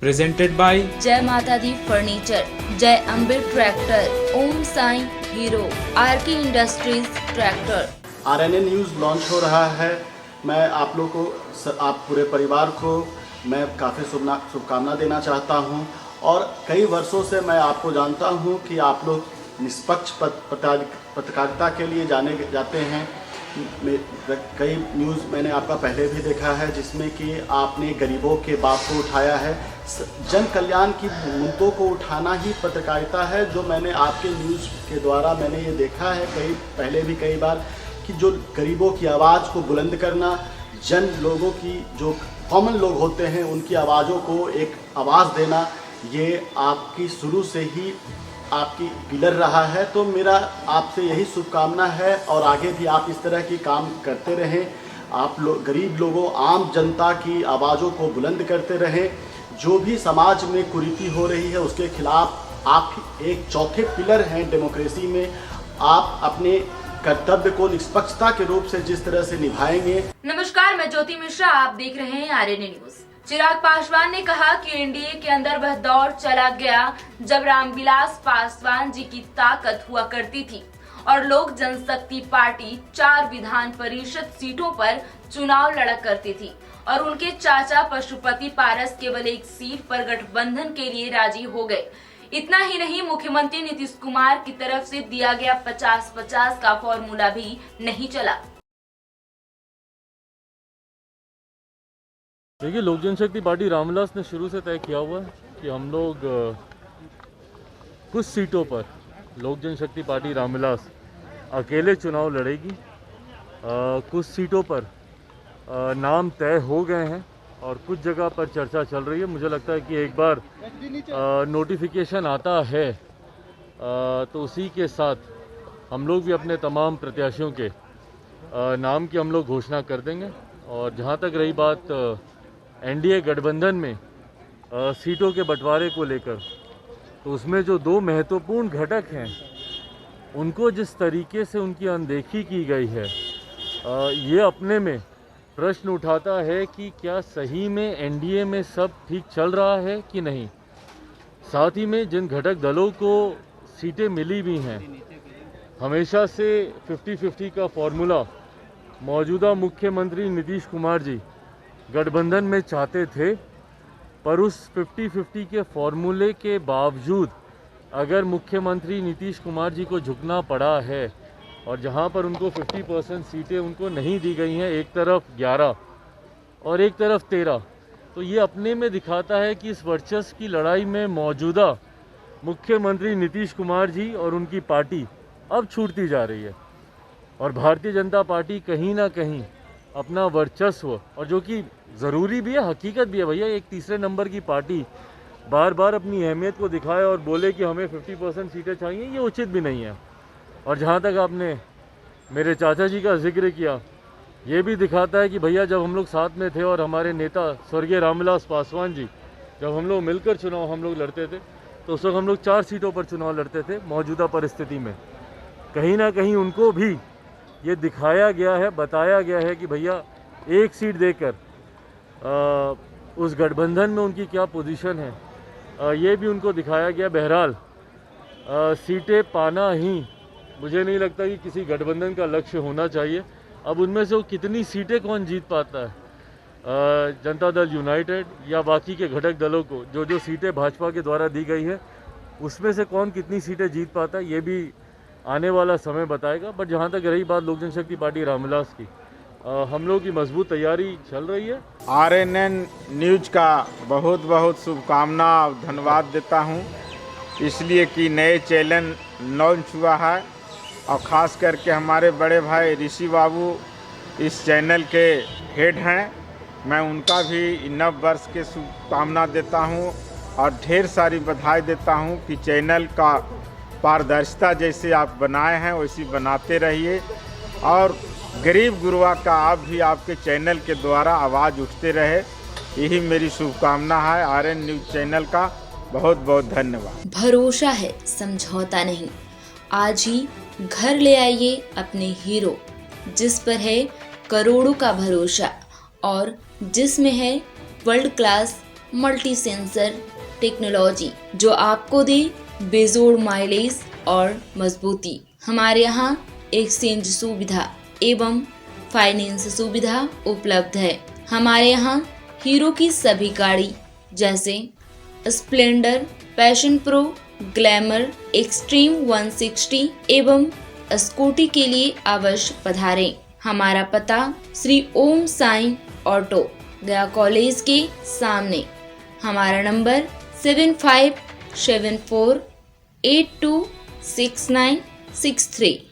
Presented by जय माता Di furniture, Jai Ambe tractor, Om Sai Hero, RK industries tractor. RNA news launch हो रहा है। मैं आप लोग को, आप पूरे परिवार को मैं काफ़ी शुभकामना देना चाहता हूं। और कई वर्षों से मैं आपको जानता हूं कि आप लोग निष्पक्ष पत्रकारिता के लिए जाते हैं। कई न्यूज़ मैंने आपका पहले भी देखा है जिसमें कि आपने गरीबों के बात को उठाया है। जन कल्याण की मुद्दों को उठाना ही पत्रकारिता है। जो मैंने आपके न्यूज़ के द्वारा मैंने ये देखा है पहले भी कई बार कि जो गरीबों की आवाज़ को बुलंद करना, जन लोगों की जो कॉमन लोग होते हैं उनकी आवाज़ों को एक आवाज़ देना, ये आपकी शुरू से ही आपकी पिलर रहा है। तो मेरा आपसे यही शुभकामना है और आगे भी आप इस तरह की काम करते रहें। आप लोग गरीब लोगों, आम जनता की आवाज़ों को बुलंद करते रहें। जो भी समाज में कुरीति हो रही है उसके खिलाफ आप एक चौथे पिलर हैं डेमोक्रेसी में। आप अपने कर्तव्य को निष्पक्षता के रूप से जिस तरह से निभाएंगे। नमस्कार, मैं ज्योति मिश्रा, आप देख रहे हैं आरएनए न्यूज। चिराग पासवान ने कहा कि एनडीए के अंदर वह दौर चला गया जब रामविलास पासवान जी की ताकत हुआ करती थी और लोक जनशक्ति पार्टी 4 विधान परिषद सीटों पर चुनाव लड़ा करती थी और उनके चाचा पशुपति पारस केवल एक सीट पर गठबंधन के लिए राजी हो गए। इतना ही नहीं, मुख्यमंत्री नीतीश कुमार की तरफ से दिया गया 50-50 का फॉर्मूला भी नहीं चला। देखिए, लोक जनशक्ति पार्टी रामविलास ने शुरू से तय किया हुआ है कि हम लोग कुछ सीटों पर लोक जनशक्ति पार्टी रामविलास अकेले चुनाव लड़ेगी। कुछ सीटों पर नाम तय हो गए हैं और कुछ जगह पर चर्चा चल रही है। मुझे लगता है कि एक बार नोटिफिकेशन आता है तो उसी के साथ हम लोग भी अपने तमाम प्रत्याशियों के नाम की हम लोग घोषणा कर देंगे। और जहाँ तक रही बात एनडीए गठबंधन में सीटों के बंटवारे को लेकर, तो उसमें जो 2 महत्वपूर्ण घटक हैं उनको जिस तरीके से उनकी अनदेखी की गई है, ये अपने में प्रश्न उठाता है कि क्या सही में एनडीए में सब ठीक चल रहा है कि नहीं। साथ ही में जिन घटक दलों को सीटें मिली भी हैं, हमेशा से 50-50 का फॉर्मूला मौजूदा मुख्यमंत्री नीतीश कुमार जी गठबंधन में चाहते थे, पर उस 50-50 के फॉर्मूले के बावजूद अगर मुख्यमंत्री नीतीश कुमार जी को झुकना पड़ा है और जहां पर उनको 50% सीटें उनको नहीं दी गई हैं, एक तरफ 11 और एक तरफ 13, तो ये अपने में दिखाता है कि इस वर्चस्व की लड़ाई में मौजूदा मुख्यमंत्री नीतीश कुमार जी और उनकी पार्टी अब छूटती जा रही है। और भारतीय जनता पार्टी कहीं ना कहीं अपना वर्चस्व, और जो कि ज़रूरी भी है, हकीकत भी है भैया, एक तीसरे नंबर की पार्टी बार बार अपनी अहमियत को दिखाए और बोले कि हमें 50% सीटें चाहिए, ये उचित भी नहीं है। और जहाँ तक आपने मेरे चाचा जी का जिक्र किया, ये भी दिखाता है कि भैया जब हम लोग साथ में थे और हमारे नेता स्वर्गीय रामविलास पासवान जी, जब हम लोग मिलकर चुनाव हम लोग लड़ते थे, तो उस वक्त हम लोग 4 सीटों पर चुनाव लड़ते थे। मौजूदा परिस्थिति में कहीं ना कहीं उनको भी ये दिखाया गया है, बताया गया है कि भैया एक सीट देकर उस गठबंधन में उनकी क्या पोजीशन है, ये भी उनको दिखाया गया। बहरहाल सीटें पाना ही मुझे नहीं लगता कि किसी गठबंधन का लक्ष्य होना चाहिए। अब उनमें से वो कितनी सीटें कौन जीत पाता है, जनता दल यूनाइटेड या बाकी के घटक दलों को जो सीटें भाजपा के द्वारा दी गई है, उसमें से कौन कितनी सीटें जीत पाता है, ये भी आने वाला समय बताएगा। बट जहाँ तक रही बात लोक जनशक्ति पार्टी रामविलास की, हम लोग की मजबूत तैयारी चल रही है। आरएनएन न्यूज़ का बहुत बहुत शुभकामना और धन्यवाद देता हूँ, इसलिए कि नए चैनल लॉन्च हुआ है और ख़ास करके हमारे बड़े भाई ऋषि बाबू इस चैनल के हेड हैं। मैं उनका भी नव वर्ष के शुभकामना देता हूँ और ढेर सारी बधाई देता हूँ कि चैनल का पारदर्शिता जैसे आप बनाए हैं वैसी बनाते रहिए और गरीब गुरुआ का आप भी आपके चैनल के द्वारा आवाज़ उठते रहे, यही मेरी शुभकामना है। आरएन न्यूज़ चैनल का बहुत बहुत धन्यवाद। भरोसा है, समझौता नहीं। आज ही घर ले आइए अपने हीरो, जिस पर है करोड़ों का भरोसा और जिसमें है world class multi sensor technology जो आपको दे बेजोड़ माइलेज और मजबूती। हमारे यहाँ एक्सचेंज सुविधा एवं फाइनेंस सुविधा उपलब्ध है। हमारे यहाँ हीरो की सभी गाड़ी जैसे Splendor, passion pro, glamour, extreme 160 एवं स्कूटी के लिए अवश्य पधारें। हमारा पता श्री ओम साई ऑटो, गया कॉलेज के सामने। हमारा नंबर 7574826963।